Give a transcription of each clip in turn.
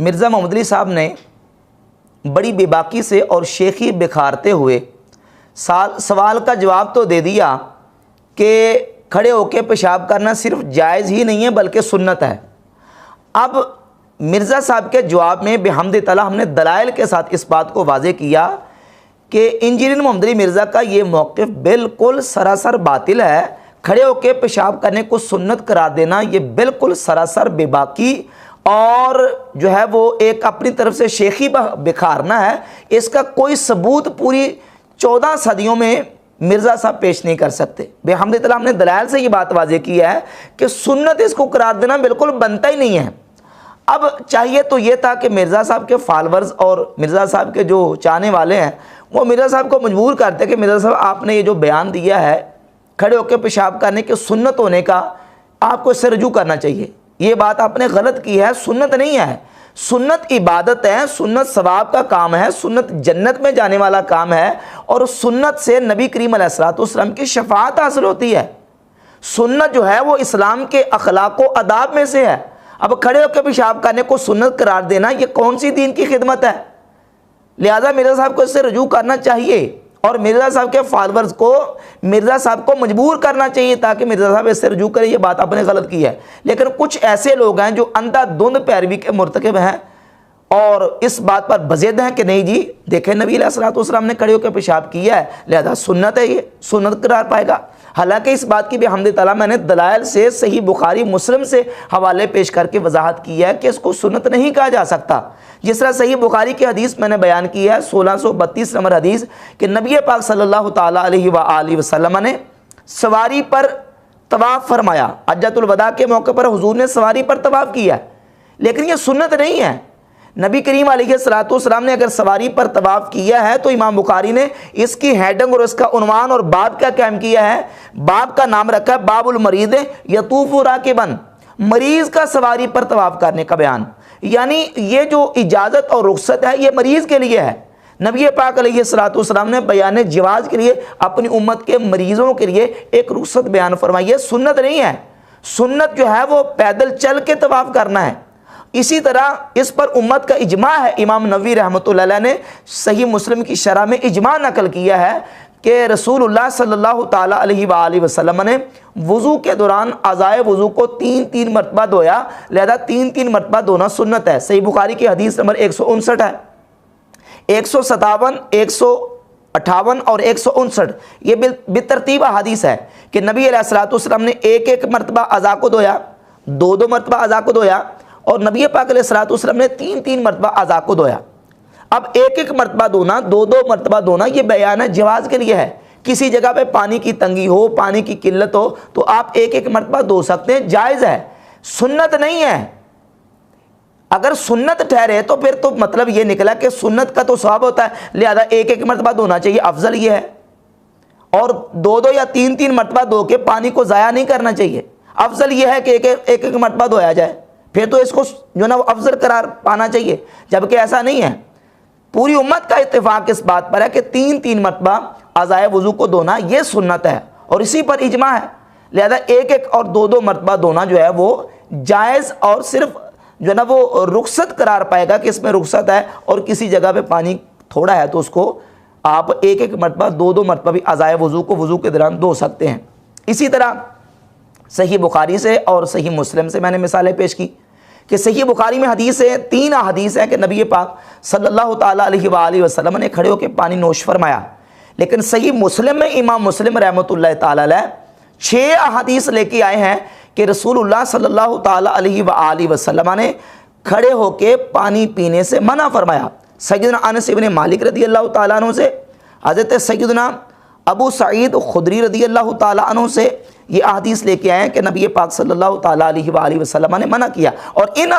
مرزا محمد علی صاحب نے بڑی بے باکی سے اور شیخی بکھارتے ہوئے سوال کا جواب تو دے دیا کہ کھڑے ہو کے پیشاب کرنا صرف جائز ہی نہیں ہے بلکہ سنت ہے۔ اب مرزا صاحب کے جواب میں بحمد تعالیٰ ہم نے دلائل کے ساتھ اس بات کو واضح کیا کہ انجینئر محمد علی مرزا کا یہ موقف بالکل سراسر باطل ہے۔ کھڑے ہو کے پیشاب کرنے کو سنت قرار دینا یہ بالکل سراسر بے باکی اور جو ہے وہ ایک اپنی طرف سے شیخی بکھارنا ہے۔ اس کا کوئی ثبوت پوری 14 صدیوں میں مرزا صاحب پیش نہیں کر سکتے۔ بحمد تعالیٰ ہم نے دلائل سے یہ بات واضح کی ہے کہ سنت اس کو قرار دینا بالکل بنتا ہی نہیں ہے۔ اب چاہیے تو یہ تھا کہ مرزا صاحب کے فالورز اور مرزا صاحب کے جو چاہنے والے ہیں وہ مرزا صاحب کو مجبور کرتے کہ مرزا صاحب آپ نے یہ جو بیان دیا ہے کھڑے ہو کے پیشاب کرنے کے سنت ہونے کا، آپ کو اس سے رجوع کرنا چاہیے۔ یہ بات آپ نے غلط کی ہے، سنت نہیں ہے۔ سنت عبادت ہے، سنت ثواب کا کام ہے، سنت جنت میں جانے والا کام ہے، اور سنت سے نبی کریم علیہ الصلوۃ والسلام کی شفاعت حاصل ہوتی ہے۔ سنت جو ہے وہ اسلام کے اخلاق و آداب میں سے ہے۔ اب کھڑے ہو کے پیشاب کرنے کو سنت قرار دینا یہ کون سی دین کی خدمت ہے؟ لہذا مرزا صاحب کو اس سے رجوع کرنا چاہیے اور مرزا صاحب کے فالورز کو مرزا صاحب کو مجبور کرنا چاہیے تاکہ مرزا صاحب اس سے رجوع کریں۔ یہ بات آپ نے غلط کی ہے، لیکن کچھ ایسے لوگ ہیں جو اندھا دھند پیروی کے مرتکب ہیں اور اس بات پر بضد ہیں کہ نہیں جی دیکھیں نبی علیہ الصلوۃ والسلام نے کھڑے ہو کے پیشاب کیا ہے لہذا سنت ہے، یہ سنت قرار پائے گا۔ حالانکہ اس بات کی بحمد تعالیٰ میں نے دلائل سے صحیح بخاری مسلم سے حوالے پیش کر کے وضاحت کی ہے کہ اس کو سنت نہیں کہا جا سکتا۔ جس طرح صحیح بخاری کی حدیث میں نے بیان کی ہے 1632 نمبر حدیث کہ نبی پاک صلی اللہ تعالیٰ علیہ وآلہ وسلم نے سواری پر طواف فرمایا۔ حجۃ الوداع کے موقع پر حضور نے سواری پر طواف کیا، لیکن یہ سنت نہیں ہے۔ نبی کریم علیہ الصلوۃ والسلام نے اگر سواری پر طواف کیا ہے تو امام بخاری نے اس کی ہیڈنگ اور اس کا عنوان اور باب کا قائم کیا ہے۔ باب کا نام رکھا ہے باب المرید یطوف راکبا، مریض کا سواری پر طواف کرنے کا بیان۔ یعنی یہ جو اجازت اور رخصت ہے یہ مریض کے لیے ہے۔ نبی پاک علیہ الصلوۃ والسلام نے بیان جواز کے لیے اپنی امت کے مریضوں کے لیے ایک رخصت بیان فرمائی ہے، سنت نہیں ہے۔ سنت جو ہے وہ پیدل چل کے طواف کرنا ہے۔ اسی طرح اس پر امت کا اجماع ہے۔ امام نووی رحمۃ اللہ علیہ نے صحیح مسلم کی شرح میں اجماع نقل کیا ہے کہ رسول اللہ صلی اللہ تعالیٰ علیہ وآلہ وسلم نے وضو کے دوران اعضائے وضو کو 3 مرتبہ دھویا، لہذا 3 مرتبہ دھونا سنت ہے۔ صحیح بخاری کی حدیث نمبر 159 ہے۔ 157، 158 اور 159 یہ بالترتیب حدیث ہے کہ نبی علیہ الصلوۃ والسلام نے ایک مرتبہ اعضاء کو دھویا، 2 مرتبہ اعضاء کو دھویا، اور نبی پاک علیہ الصلوۃ والسلام نے 3 مرتبہ اعضاء کو دھویا۔ اب 1 مرتبہ دھونا، 2 مرتبہ دھونا یہ بیان جواز کے لیے ہے۔ کسی جگہ پہ پانی کی تنگی ہو، پانی کی قلت ہو تو آپ 1 مرتبہ دھو سکتے ہیں، جائز ہے، سنت نہیں ہے۔ اگر سنت ٹھہرے تو پھر تو مطلب یہ نکلا کہ سنت کا تو ثواب ہوتا ہے، لہذا 1 مرتبہ دھونا چاہیے، افضل یہ ہے۔ اور 2 یا 3 مرتبہ دھو کے پانی کو ضائع نہیں کرنا چاہیے، افضل یہ ہے کہ 1 مرتبہ دھویا جائے، پھر تو اس کو جو نا وہ افضل قرار پانا چاہیے، جبکہ ایسا نہیں ہے۔ پوری امت کا اتفاق اس بات پر ہے کہ 3 مرتبہ اعضائے وضو کو دھونا یہ سنت ہے اور اسی پر اجماع ہے، لہذا 1 اور 2 مرتبہ دھونا جو ہے وہ جائز اور صرف جو نا وہ رخصت قرار پائے گا کہ اس میں رخصت ہے، اور کسی جگہ پہ پانی تھوڑا ہے تو اس کو آپ 1 مرتبہ 2 مرتبہ بھی اعضائے وضو کو وضو کے دوران دھو سکتے ہیں۔ اسی طرح صحیح بخاری سے اور صحیح مسلم سے میں نے مثالیں پیش کی کہ صحیح بخاری میں حدیث ہے 3 احادیث ہیں کہ نبی پاک صلی اللہ تعالیٰ علیہ وآلہ وسلم نے کھڑے ہو کے پانی نوش فرمایا، لیکن صحیح مسلم میں امام مسلم رحمۃ اللہ تعالیٰ علیہ 6 احادیث لے کے آئے ہیں کہ رسول اللہ صلی اللہ تعالیٰ علیہ وآلہ وسلم نے کھڑے ہو کے پانی پینے سے منع فرمایا۔ سیدنا انس بن مالک رضی اللہ تعالیٰ عنہ سے، حضرت سیدنا ابو سعید خدری رضی اللہ تعالیٰ عنہ سے یہ احادیث لے کے آئے ہیں کہ نبی پاک صلی اللہ تعالیٰ علیہ وآلہ وسلم نے منع کیا، اور ان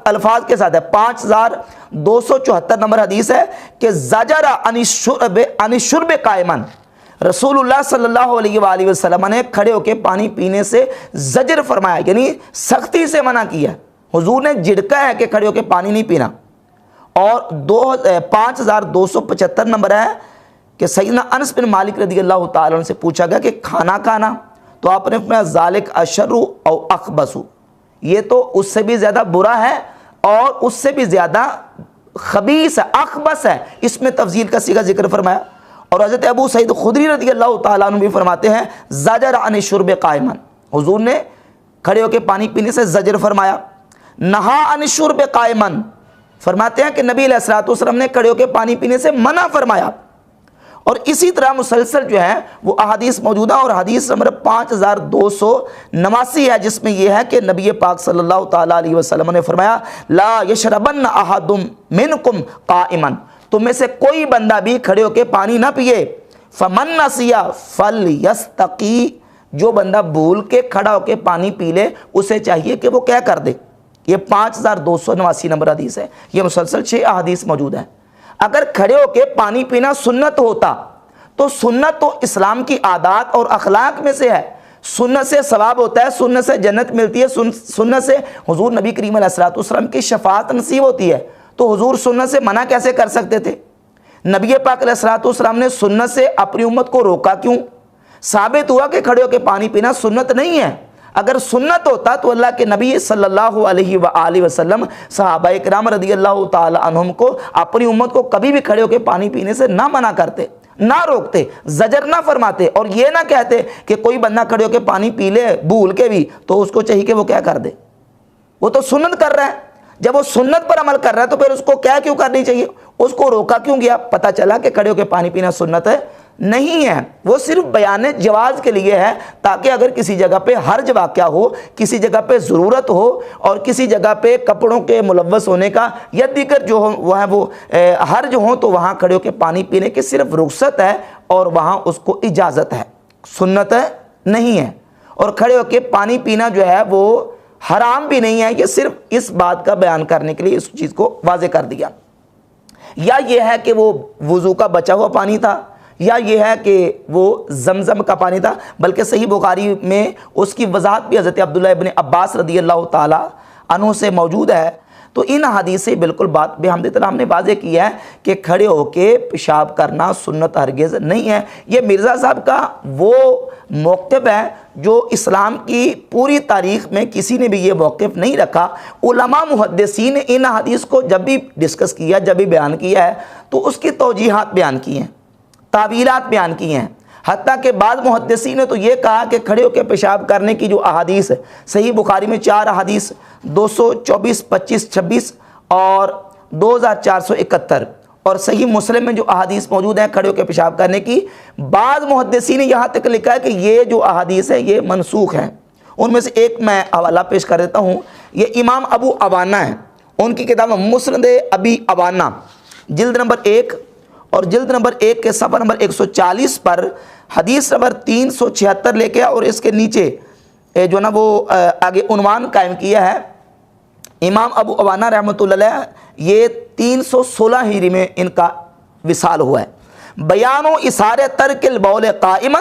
الفاظ کے ساتھ ہے 5274 نمبر حدیث ہے کہ زجر عن الشرب قائما، رسول اللہ صلی اللہ علیہ وآلہ وسلم نے کھڑے ہو کے پانی پینے سے زجر فرمایا، یعنی سختی سے منع کیا۔ حضور نے جھڑکا ہے کہ کھڑے ہو کے پانی نہیں پینا۔ اور 5275 نمبر ہے کہ سیدنا انس بن مالک رضی اللہ تعالیٰ عنہ سے پوچھا گیا کہ کھانا کھانا، تو آپ نے فرمایا ذالک اشر او اخبث، یہ تو اس سے بھی زیادہ برا ہے اور اس سے بھی زیادہ خبیث ہے، اخبث ہے، اس میں تفضیل کا صیغہ ذکر فرمایا۔ اور حضرت ابو سعید خدری رضی اللہ تعالیٰ عنہ بھی فرماتے ہیں زجر عن الشرب قائما، حضور نے کھڑے ہو کے پانی پینے سے زجر فرمایا۔ نہا عن الشرب قائما، فرماتے ہیں کہ نبی علیہ الصلوۃ والسلام نے کھڑے ہو کے پانی پینے سے منع فرمایا۔ اور اسی طرح مسلسل جو ہے وہ احادیث موجودہ، اور حدیث نمبر 5289 ہے، جس میں یہ ہے کہ نبی پاک صلی اللہ تعالیٰ علیہ وسلم نے فرمایا لا یشربن احد منکم قائما، تم میں سے کوئی بندہ بھی کھڑے ہو کے پانی نہ پیے۔ فمن نسی فلیستقی، جو بندہ بھول کے کھڑا ہو کے پانی پی لے اسے چاہیے کہ وہ کیا کر دے۔ یہ 5289 نمبر حدیث ہے، یہ مسلسل 6 احادیث موجود ہیں۔ اگر کھڑے ہو کے پانی پینا سنت ہوتا تو سنت تو اسلام کی عادات اور اخلاق میں سے ہے، سنت سے ثواب ہوتا ہے، سنت سے جنت ملتی ہے، سنت سے حضور نبی کریم علیہ الصلوۃ والسلام کی شفاعت نصیب ہوتی ہے، تو حضور سنت سے منع کیسے کر سکتے تھے؟ نبی پاک علیہ الصلوۃ والسلام نے سنت سے اپنی امت کو روکا کیوں؟ ثابت ہوا کہ کھڑے ہو کے پانی پینا سنت نہیں ہے۔ اگر سنت ہوتا تو اللہ کے نبی صلی اللہ علیہ وآلہ وسلم صحابہ کرام رضی اللہ تعالی عنہم کو اپنی امت کو کبھی بھی کھڑے ہو کے پانی پینے سے نہ منع کرتے، نہ روکتے، زجر نہ فرماتے، اور یہ نہ کہتے کہ کوئی بندہ کھڑے ہو کے پانی پی لے بھول کے بھی تو اس کو چاہیے کہ وہ کیا کر دے، وہ تو سنت کر رہا ہے، جب وہ سنت پر عمل کر رہا ہے تو پھر اس کو کیا کیوں کرنی چاہیے؟ اس کو روکا کیوں گیا؟ پتہ چلا کہ کھڑے ہو کے پانی پینا سنت ہے نہیں ہے، وہ صرف بیان جواز کے لیے ہے، تاکہ اگر کسی جگہ پہ حرج واقعہ ہو، کسی جگہ پہ ضرورت ہو، اور کسی جگہ پہ کپڑوں کے ملوث ہونے کا یا دیگر جو وہ ہے وہ حرج ہو، تو وہاں کھڑے ہو کے پانی پینے کی صرف رخصت ہے اور وہاں اس کو اجازت ہے، سنت ہے نہیں ہے۔ اور کھڑے ہو کے پانی پینا جو ہے وہ حرام بھی نہیں ہے، یہ صرف اس بات کا بیان کرنے کے لیے اس چیز کو واضح کر دیا۔ یا یہ ہے کہ وہ وضو کا بچا ہوا پانی تھا، یا یہ ہے کہ وہ زمزم کا پانی تھا، بلکہ صحیح بخاری میں اس کی وضاحت بھی حضرت عبداللہ ابن عباس رضی اللہ تعالی عنہ سے موجود ہے۔ تو ان حدیث سے بالکل بات بحمد اللہ ہم نے واضح کی ہے کہ کھڑے ہو کے پیشاب کرنا سنت ہرگز نہیں ہے۔ یہ مرزا صاحب کا وہ موقف ہے جو اسلام کی پوری تاریخ میں کسی نے بھی یہ موقف نہیں رکھا۔ علماء محدثین نے ان حدیث کو جب بھی ڈسکس کیا، جب بھی بیان کیا ہے، تو اس کی توجیحات بیان کی ہیں، تعویلات بیان کی ہیں، حتیٰ کہ بعض محدثین نے تو یہ کہا کہ کھڑے ہو کے پیشاب کرنے کی جو احادیث ہے، صحیح بخاری میں 4 احادیث 224، 25، 26 اور 2471، اور صحیح مسلم میں جو احادیث موجود ہیں کھڑے ہو کے پیشاب کرنے کی، بعض محدثین نے یہاں تک لکھا ہے کہ یہ جو احادیث ہیں یہ منسوخ ہیں۔ ان میں سے ایک میں حوالہ پیش کر دیتا ہوں، یہ امام ابو عوانہ ہیں، ان کی کتاب مسند ابی عوانہ جلد نمبر 1 اور جلد نمبر 1 کے صفحہ نمبر 140 پر حدیث نمبر 376 لے کے، اور اس کے نیچے جو نا وہ آگے عنوان قائم کیا ہے امام ابو عوانہ رحمۃ اللہ علیہ، یہ 316 ہجری میں ان کا وصال ہوا ہے۔ بیان و اثار ترک البول قائما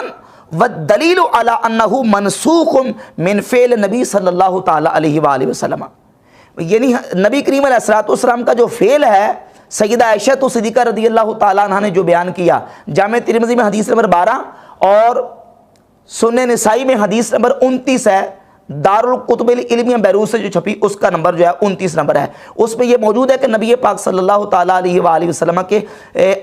والدلیل علی انہ منسوخ من فعل نبی صلی اللہ تعالی علیہ وآلہ وسلم، یعنی نبی کریم علیہ الصلوۃ والسلام کا جو فعل ہے، سیدہ عائشہ صدیقہ رضی اللہ تعالیٰ عنہ نے جو بیان کیا، جامع ترمذی میں حدیث نمبر 12 اور سنن نسائی میں حدیث نمبر 29 ہے، دارالکتب العلمیہ بیروت سے جو چھپی اس کا نمبر جو ہے 29 نمبر ہے، اس میں یہ موجود ہے کہ نبی پاک صلی اللہ تعالیٰ علیہ وآلہ وسلم کے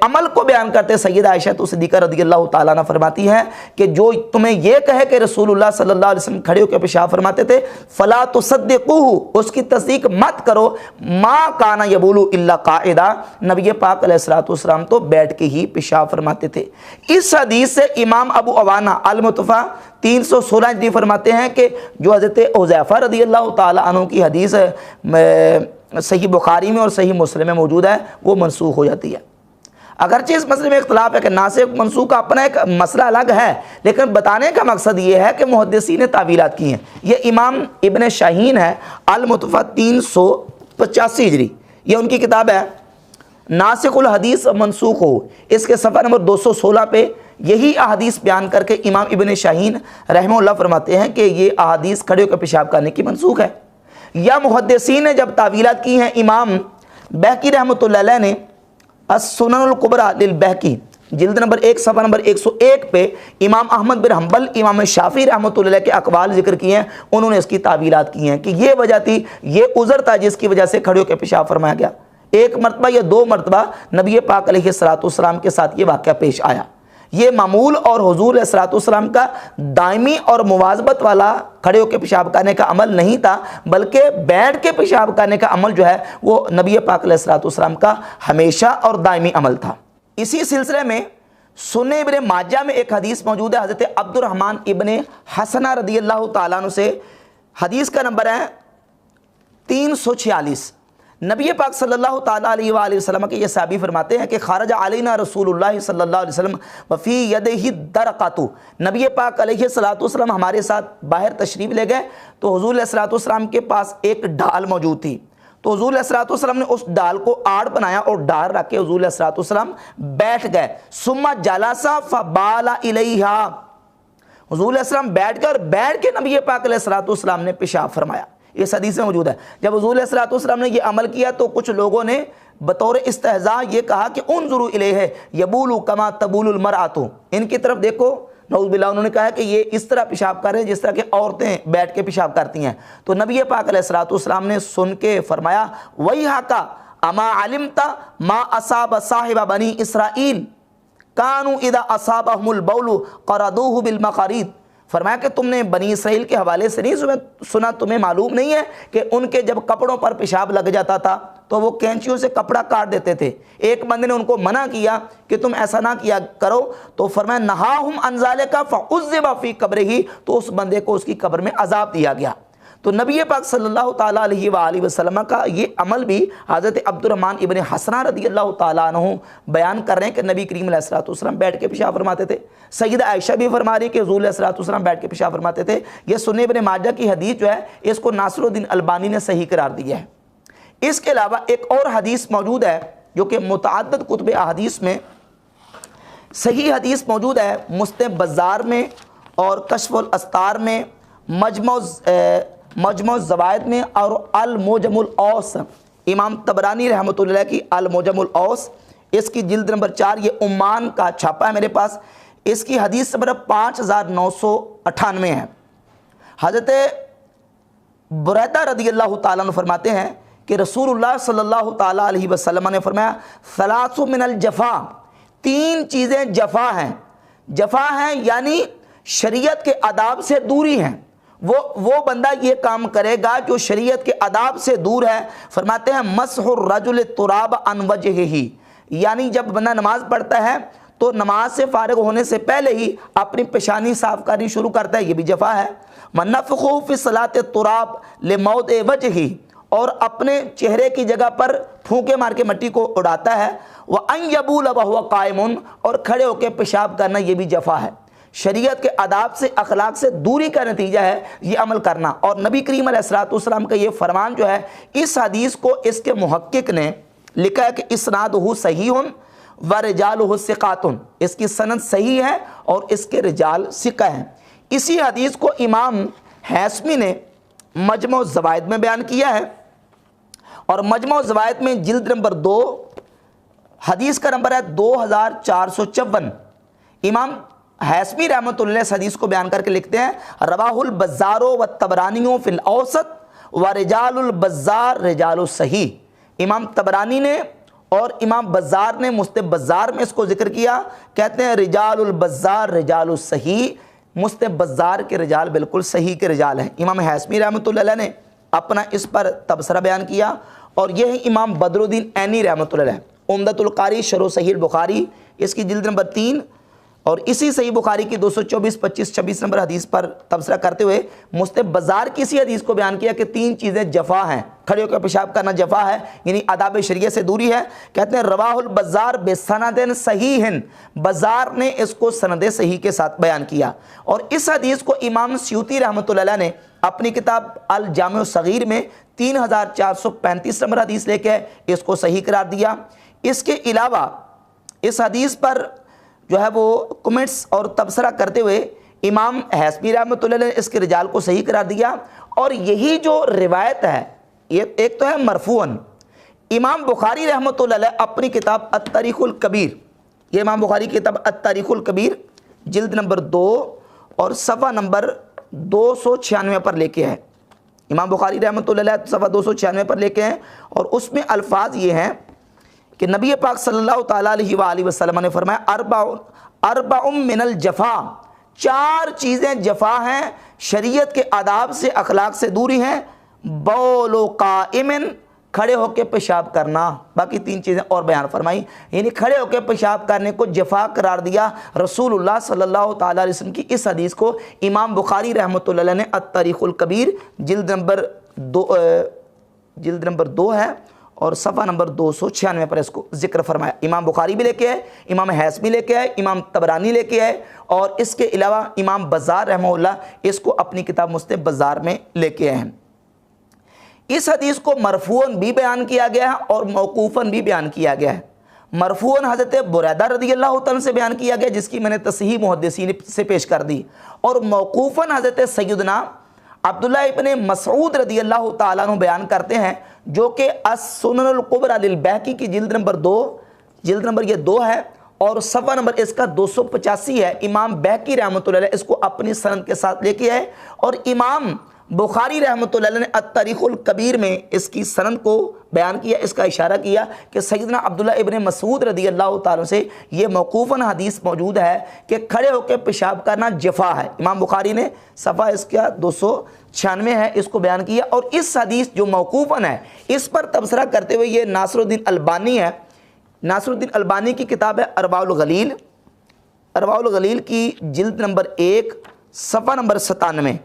عمل کو بیان کرتے سیدہ عائشہ صدیقہ رضی اللہ تعالیٰ عنہ فرماتی ہے کہ جو تمہیں یہ کہے کہ رسول اللہ صلی اللہ علیہ وسلم کھڑے ہو کے پیشاب فرماتے تھے، فلا تصدقوہ، اس کی تصدیق مت کرو، ما کان یبول الا قاعدا، نبی پاک علیہ الصلوۃ والسلام تو بیٹھ کے ہی پیشاب فرماتے تھے۔ اس حدیث سے امام ابو عوانہ المتوفیٰ 316 ہجری فرماتے ہیں کہ جو حضرت حذیفہ رضی اللہ تعالی عنہ کی حدیث صحیح بخاری میں اور صحیح مسلم میں موجود ہے، وہ منسوخ ہو جاتی ہے۔ اگرچہ اس مسئلے میں اختلاف ہے کہ ناسخ منسوخ کا اپنا ایک مسئلہ الگ ہے، لیکن بتانے کا مقصد یہ ہے کہ محدثین نے تعویلات کی ہیں۔ یہ امام ابن شاہین ہے المتوفیٰ 385 ہجری، یہ ان کی کتاب ہے ناسخ الحدیث منسوخ ہو، اس کے صفحہ نمبر 216 پہ یہی احادیث بیان کر کے امام ابن شاہین رحمہ اللہ فرماتے ہیں کہ یہ احادیث کھڑے ہو کر پیشاب کرنے کی منسوخ ہے۔ یا محدثین نے جب تعویلات کی ہیں، امام بہقی رحمۃ اللہ علیہ نے السنن الکبریٰ للبہقی جلد نمبر 1 صفحہ نمبر 101 پہ امام احمد بن حنبل، امام شافعی رحمۃ اللہ علیہ کے اقوال ذکر کیے ہیں، انہوں نے اس کی تعویلات کی ہیں کہ یہ وجہ تھی، یہ عذر تھا جس کی وجہ سے کھڑے ہو کے پیشاب فرمایا گیا۔ ایک مرتبہ یا 2 مرتبہ نبی پاک علیہ الصلوۃ والسلام کے ساتھ یہ واقعہ پیش آیا۔ یہ معمول اور حضور علیہ الصلوۃ والسلام کا دائمی اور مواظبت والا کھڑے ہو کے پیشاب کرنے کا عمل نہیں تھا، بلکہ بیٹھ کے پیشاب کرنے کا عمل جو ہے وہ نبی پاک علیہ الصلوۃ والسلام کا ہمیشہ اور دائمی عمل تھا۔ اسی سلسلے میں سنن ابن ماجہ میں ایک حدیث موجود ہے حضرت عبد الرحمن ابن حسنہ رضی اللہ تعالیٰ عنہ سے، حدیث کا نمبر ہے 346۔ نبی پاک صلی اللہ تعالیٰ علیہ وآلہ وسلم کے یہ صحابی فرماتے ہیں کہ خارج علینا رسول اللہ صلی اللہ علیہ وسلم وفی یدہ درقۃ، نبی پاک علیہ الصلوۃ والسلام ہمارے ساتھ باہر تشریف لے گئے تو حضور علیہ الصلوۃ والسلام کے پاس ایک ڈھال موجود تھی، تو حضور علیہ الصلوۃ والسلام نے اس ڈھال کو آڑ بنایا اور ڈھال رکھ کے حضور علیہ الصلوۃ والسلام بیٹھ گئے۔ ثم جلس فبال الیہا، حضور علیہ السلام بیٹھ کے نبی پاک علیہ الصلوۃ والسلام نے پیشاب فرمایا۔ اس حدیث میں موجود ہے جب حضور علیہ الصلوۃ والسلام نے یہ عمل کیا تو کچھ لوگوں نے بطور استہزاء یہ کہا کہ انظروا الیہ یبول کما تبول المرأۃ، ان کی طرف دیکھو، نعوذ باللہ، انہوں نے کہا کہ یہ اس طرح پیشاب کر رہے ہیں جس طرح کہ عورتیں بیٹھ کے پیشاب کرتی ہیں۔ تو نبی پاک علیہ الصلوۃ والسلام نے سن کے فرمایا ویحک اما علمت ما اصاب صاحب بنی اسرائیل کانوا اذا اصابهم البول قرضوه بالمقارید، فرمایا کہ تم نے بنی اسرائیل کے حوالے سے نہیں سنا، تمہیں معلوم نہیں ہے کہ ان کے جب کپڑوں پر پیشاب لگ جاتا تھا تو وہ کینچیوں سے کپڑا کاٹ دیتے تھے۔ ایک بندے نے ان کو منع کیا کہ تم ایسا نہ کیا کرو، تو فرمایا نہاہم عن ذالک فعذب فی قبرہ، تو اس بندے کو اس کی قبر میں عذاب دیا گیا۔ تو نبی پاک صلی اللہ تعالیٰ علیہ وآلہ وسلم کا یہ عمل بھی حضرت عبد الرحمن ابن حسنہ رضی اللہ تعالیٰ عنہ بیان کر رہے ہیں کہ نبی کریم علیہ الصلوۃ والسلام بیٹھ کے پیشاب فرماتے تھے۔ سیدہ عائشہ بھی فرما رہی کہ حضور علیہ الصلوۃ والسلام بیٹھ کے پیشاب فرماتے تھے۔ یہ سنن ابن ماجہ کی حدیث جو ہے اس کو ناصر الدین البانی نے صحیح قرار دیا ہے۔ اس کے علاوہ ایک اور حدیث موجود ہے جو کہ متعدد کتب احادیث میں صحیح حدیث موجود ہے، مستند بزار میں اور کشف الاستار میں، مجمع الزوائد میں اور المعجم الاوس، امام طبرانی رحمۃ اللہ کی المعجم الاوس، اس کی جلد نمبر 4، یہ عمان کا چھاپا ہے میرے پاس، اس کی حدیث نمبر 5998 ہے۔ حضرت بریدہ رضی اللہ تعالیٰ عنہ فرماتے ہیں کہ رسول اللہ صلی اللہ تعالیٰ علیہ وسلم نے فرمایا ثلاث من الجفا، 3 چیزیں جفا ہیں۔ جفا ہیں یعنی شریعت کے آداب سے دوری ہیں، وہ بندہ یہ کام کرے گا جو شریعت کے آداب سے دور ہے۔ فرماتے ہیں مسح الرجل التراب عن وجہہ، یعنی جب بندہ نماز پڑھتا ہے تو نماز سے فارغ ہونے سے پہلے ہی اپنی پیشانی صاف کرنی شروع کرتا ہے، یہ بھی جفا ہے۔ منفخ فی الصلاۃ التراب لموضع وجہہ، اور اپنے چہرے کی جگہ پر پھونکے مار کے مٹی کو اڑاتا ہے۔ وَأَن يَبُولَ وَهُوَ قَائِمٌ، اور کھڑے ہو کے پیشاب کرنا، یہ بھی جفا ہے۔ شریعت کے آداب سے، اخلاق سے دوری کا نتیجہ ہے یہ عمل کرنا۔ اور نبی کریم علیہ الصلوۃ والسلام کا یہ فرمان جو ہے، اس حدیث کو اس کے محقق نے لکھا ہے کہ اسنادہ صحیح ورجالہ ثقات، اس کی سند صحیح ہے اور اس کے رجال ثقہ ہیں۔ اسی حدیث کو امام حیثمی نے مجمع الزوائد میں بیان کیا ہے، اور مجمع الزوائد میں جلد نمبر 2 حدیث کا نمبر ہے 2454۔ امام حیثمی رحمۃ اللہ اس حدیث کو بیان کر کے لکھتے ہیں رواہ البزار والطبرانی فی الاوسط ورجال البزار رجال الصحیح، امام طبرانی نے اور امام بزار نے مستند بزار میں اس کو ذکر کیا، کہتے ہیں رجال البزار رجال الصحیح، مستند بزار کے رجال بالکل صحیح کے رجال ہیں۔ امام حیثمی رحمۃ اللہ علیہ نے اپنا اس پر تبصرہ بیان کیا، اور یہ ہے امام بدر الدین عینی رحمۃ اللہ علیہ، عمدۃ القاری شرح صحیح البخاری، اس کی جلد نمبر 3 اور اسی صحیح بخاری کی 224، 25، 26 نمبر حدیث پر تبصرہ کرتے ہوئے مستند بزار کی اسی حدیث کو بیان کیا کہ 3 چیزیں جفا ہیں، کھڑے ہو کر پیشاب کرنا جفا ہے، یعنی آداب شریعت سے دوری ہے۔ کہتے ہیں رواہ البزار بسند صحیح، بزار نے اس کو سند صحیح کے ساتھ بیان کیا، اور اس حدیث کو امام سیوطی رحمۃ اللہ علیہ نے اپنی کتاب الجامع الصغیر میں 3435 نمبر حدیث لے کے اس کو صحیح قرار دیا۔ اس کے علاوہ اس حدیث پر جو ہے وہ کمنٹس اور تبصرہ کرتے ہوئے امام حیثمی رحمۃ اللہ علیہ نے اس کے رجال کو صحیح قرار دیا، اور یہی جو روایت ہے یہ ایک تو ہے مرفوعاً، امام بخاری رحمۃ اللہ علیہ اپنی کتاب التاریخ الکبیر یہ امام بخاری کی کتاب التاریخ الکبیر جلد نمبر 2 اور صفحہ نمبر 296 پر لے کے ہے۔ امام بخاری رحمۃ اللہ علیہ صفحہ 296 پر لے کے ہیں، اور اس میں الفاظ یہ ہیں کہ نبی پاک صلی اللہ تعالیٰ علیہ وآلہ وسلم نے فرمایا اربع من الجفا، 4 چیزیں جفا ہیں، شریعت کے آداب سے، اخلاق سے دوری ہیں۔ بول قائم، کھڑے ہو کے پیشاب کرنا، باقی 3 چیزیں اور بیان فرمائی، یعنی کھڑے ہو کے پیشاب کرنے کو جفا قرار دیا رسول اللہ صلی اللہ تعالیٰ علیہ وسلم کی اس حدیث کو امام بخاری رحمۃ اللہ علیہ نے التاریخ الکبیر جلد نمبر 2 ہے اور صفحہ نمبر 296 پر اس کو ذکر فرمایا۔ امام بخاری بھی لے کے آئے، امام حیث بھی لے کے آئے، امام طبرانی لے کے آئے، اور اس کے علاوہ امام بزار رحمہ اللہ اس کو اپنی کتاب مستہ بزار میں لے کے آئے ہیں۔ اس حدیث کو مرفوعاً بھی بیان کیا گیا ہے اور موقوفاً بھی بیان کیا گیا ہے۔ مرفوعاً حضرت بریدہ رضی اللہ تعالیٰ سے بیان کیا گیا، جس کی میں نے تصحیح محدثین سے پیش کر دی، اور موقوفاً حضرت سیدنا عبداللہ ابن مسعود رضی اللہ تعالیٰ عنہ بیان کرتے ہیں، جو کہ السنن الکبریٰ للبیہقی کی جلد نمبر 2 ہے، اور صفحہ نمبر اس کا 285 ہے۔ امام بیہقی رحمۃ اللہ علیہ اس کو اپنی سند کے ساتھ لے کے آئے، اور امام بخاری رحمۃ اللہ علیہ نے التاریخ الکبیر میں اس کی سند کو بیان کیا، اس کا اشارہ کیا کہ سیدنا عبداللہ ابن مسعود رضی اللہ تعالیٰ سے یہ موقوفاً حدیث موجود ہے کہ کھڑے ہو کے پیشاب کرنا جفا ہے۔ امام بخاری نے صفحہ اس کا 296 ہے اس کو بیان کیا، اور اس حدیث جو موقوفاً ہے اس پر تبصرہ کرتے ہوئے یہ ناصر الدین البانی ہے، ناصر الدین البانی کی کتاب ہے ارواء الغلیل کی جلد نمبر 1 صفحہ نمبر 97۔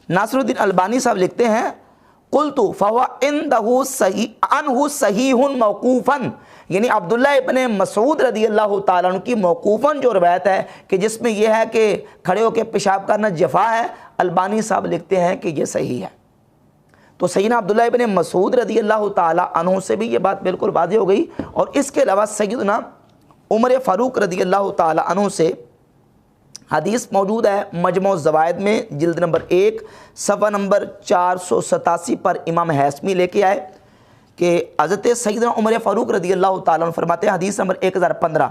ناصر الدین البانی صاحب لکھتے ہیں قلت فهو عنہ صحیح موقوفاً، یعنی عبداللہ ابن مسعود رضی اللہ تعالیٰ عنہ کی موقوفاً جو روایت ہے کہ جس میں یہ ہے کہ کھڑے ہو کے پیشاب کرنا جفا ہے، البانی صاحب لکھتے ہیں کہ یہ صحیح ہے۔ تو سیدنا عبداللہ ابن مسعود رضی اللہ تعالیٰ عنہ سے بھی یہ بات بالکل واضح ہو گئی، اور اس کے علاوہ سیدنا عمر فاروق رضی اللہ تعالیٰ عنہ سے حدیث موجود ہے مجموع الزوائد میں جلد نمبر 1 صفحہ نمبر 487 پر امام حیثمی لے کے آئے کہ حضرت سیدنا عمر فاروق رضی اللہ تعالیٰ عنہ فرماتے ہیں، حدیث نمبر 1015،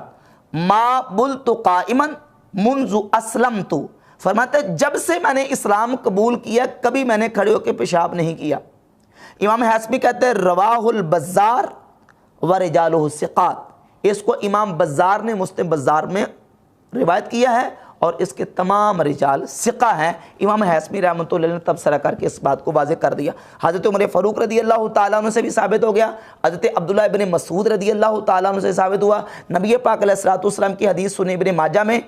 ما بلت قائما منذ اسلمت، فرماتے ہیں جب سے میں نے اسلام قبول کیا کبھی میں نے کھڑے ہو کے پیشاب نہیں کیا۔ امام حیثمی کہتے ہیں رواہ البزار ورجالہ الثقات، اس کو امام بزار نے مستہ بزار میں روایت کیا ہے، اور اس کے تمام رجال ثقہ ہیں۔ امام حیثمی رحمۃ اللہ نے تبصرہ کر کے اس بات کو واضح کر دیا۔ حضرت عمر فاروق رضی اللہ تعالیٰ عنہ سے بھی ثابت ہو گیا، حضرت عبداللہ ابن مسعود رضی اللہ تعالیٰ عنہ سے ثابت ہوا، نبی پاک علیہ الصلوۃ والسلام کی حدیث سنن ابن ماجہ میں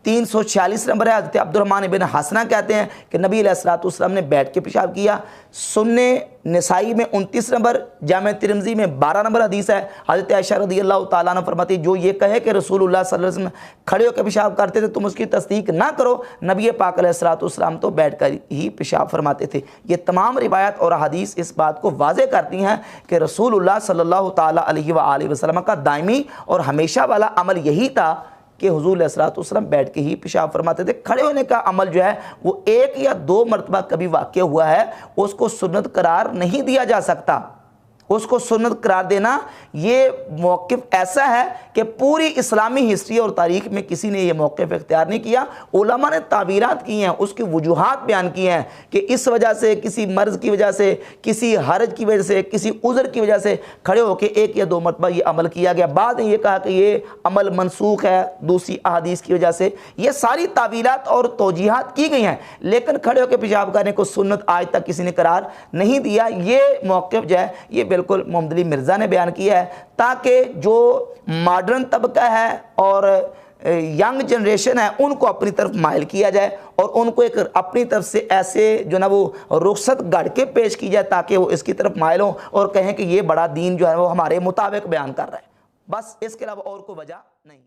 346 نمبر ہے، حضرت عبدالرحمن ابن حسنہ کہتے ہیں کہ نبی علیہ الصلوۃ والسلام نے بیٹھ کے پیشاب کیا۔ سنن نسائی میں 29 نمبر، جامع ترمذی میں 12 نمبر حدیث ہے، حضرت عائشہ رضی اللہ تعالیٰ عنہ فرماتی جو یہ کہے کہ رسول اللہ صلی اللہ علیہ وسلم کھڑے ہو کے پیشاب کرتے تھے تم اس کی تصدیق نہ کرو، نبی پاک علیہ الصلوۃ والسلام تو بیٹھ کر ہی پیشاب فرماتے تھے۔ یہ تمام روایات اور حدیث اس بات کو واضح کرتی ہیں کہ رسول اللہ صلی اللہ تعالیٰ علیہ وآلہ وسلم کا دائمی اور ہمیشہ والا عمل یہی تھا کہ حضور علیہ الصلوۃ والسلام بیٹھ کے ہی پیشاب فرماتے تھے۔ کھڑے ہونے کا عمل جو ہے وہ 1 یا 2 مرتبہ کبھی واقع ہوا ہے، اس کو سنت قرار نہیں دیا جا سکتا۔ اس کو سنت قرار دینا یہ موقف ایسا ہے کہ پوری اسلامی ہسٹری اور تاریخ میں کسی نے یہ موقف اختیار نہیں کیا۔ علماء نے تعبیرات کی ہیں، اس کی وجوہات بیان کی ہیں کہ اس وجہ سے، کسی مرض کی وجہ سے، کسی حرج کی وجہ سے، کسی عذر کی وجہ سے کھڑے ہو کے 1 یا 2 مرتبہ یہ عمل کیا گیا۔ بعد نے یہ کہا کہ یہ عمل منسوخ ہے دوسری احادیث کی وجہ سے۔ یہ ساری تعبیرات اور توجیحات کی گئی ہیں، لیکن کھڑے ہو کے پیشاب کرنے کو سنت آج تک کسی نے قرار نہیں دیا۔ یہ موقف جو ہے یہ بالکل محمد علی مرزا نے بیان کیا ہے تاکہ جو ماڈرن طبقہ ہے اور ینگ جنریشن ہے ان کو اپنی طرف مائل کیا جائے، اور ان کو ایک اپنی طرف سے ایسے جو نا وہ رخصت گڑھ کے پیش کی جائے تاکہ وہ اس کی طرف مائل ہوں اور کہیں کہ یہ بڑا دین جو ہے وہ ہمارے مطابق بیان کر رہا ہے۔ بس اس کے علاوہ اور کوئی وجہ نہیں۔